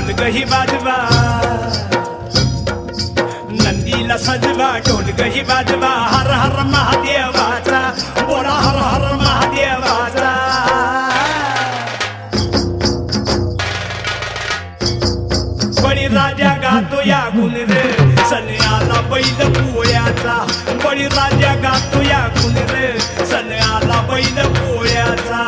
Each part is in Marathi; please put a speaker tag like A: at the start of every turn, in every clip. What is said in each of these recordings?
A: ढोल गही वाजवा, नंदीला सजवा ढोल गही वाजवा, हर हर महादेवाचा बोला हर हर महादेवाचा। बळीराजा गातो या गुण रे सण आला बैल पोळ्याचा, बळीराजा गातो या गुण रे सण आला बैल पोळ्याचा।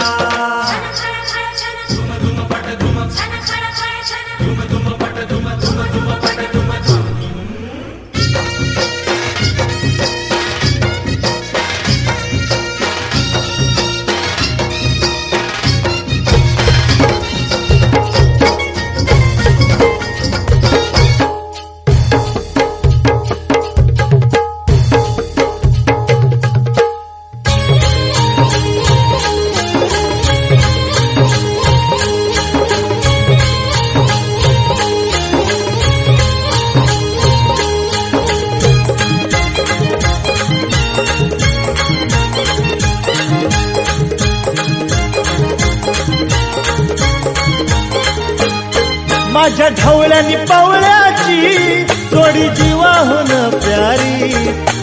B: माझ्या ढवळ्यानी पवळ्याची जोडी जीवाहून प्यारी,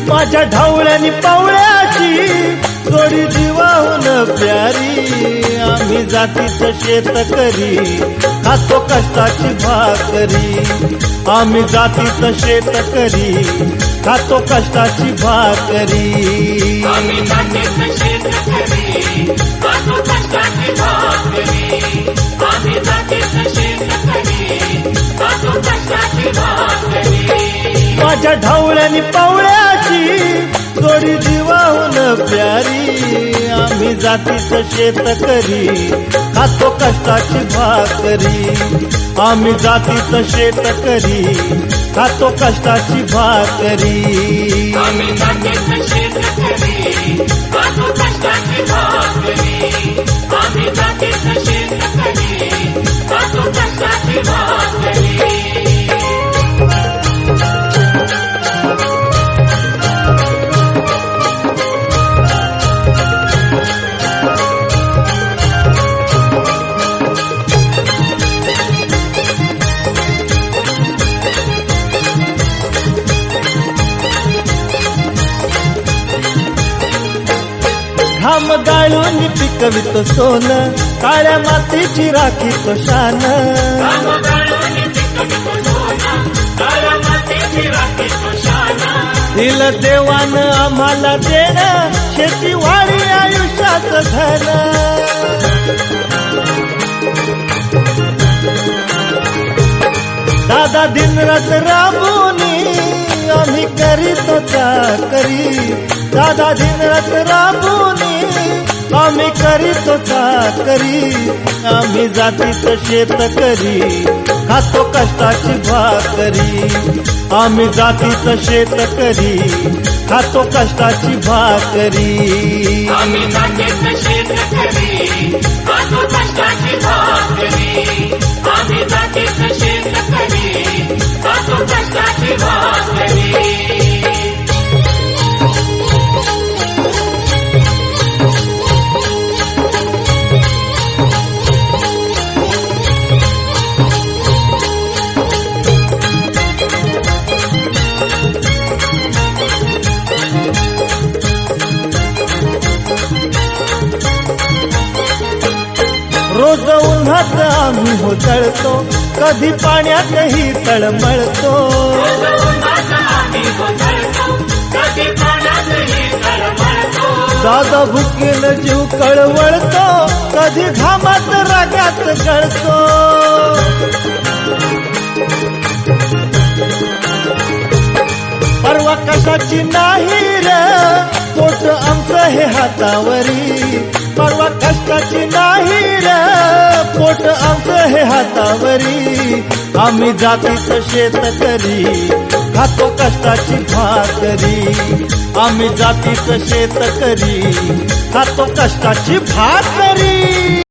B: माझ्या ढवळ्यानी पवळ्याची जोडी जीवाहून प्यारी। आम्ही जातीचं शेतकरी खातो कष्टाची भाकरी, आम्ही जातीचं शेतकरी खातो कष्टाची भाकरी।
C: आम्ही जातीचं शेतकरी खातो कष्टाची भाकरी, आम्ही जातीचं शेतकरी खातो कष्टाची भाकरी।
B: माझ्या ढवळ्यानी पवळ्याची जोडी जीवाहून प्यारी, आम्ही जातीचं शेतकरी खातो कष्टाची भाकरी, आम्ही जातीचं शेतकरी खातो कष्टाची भाकरी।
C: आम्ही जातीचं शेतकरी खातो कष्टाची भाकरी, आम्ही जातीचं शेतकरी खातो कष्टाची भाकरी।
B: घाम गाळून पिकवितो सोनं, काळ्या मातीची राखीतो शान। दिल देवान आम्हाला देणं, शेतीवाडी आयुष्याचं धन। दादा दिनरात राबूनी आम्ही करीतो चाकरी, दादा दिनरात राबूनी आम्ही करीतो चाकरी। आम्ही जातीचं शेतकरी खातो कष्टाची भाकरी, आम्ही जातीचं शेतकरी खातो कष्टाची भाकरी।
C: आम्ही जातीचं शेतकरी खातो कष्टाची भाकरी, आम्ही जातीचं शेतकरी खातो कष्टाची भाकरी।
B: रोज उन्हात आम्ही होतळतो, कधी पाण्यातही तळमळतो। दादा भुकेल जीव कळवळतो, कधी घामात रागात गळतो। परवा कशाची नाही रे पोट आमचं हे हातावरी, परवा कष्टाची नाही रे पोट आमचं हे हातावरी। आम्ही जातीचं शेतकरी खातो कष्टाची भाकरी, आम्ही जातीचं शेतकरी खातो कष्टाची भाकरी।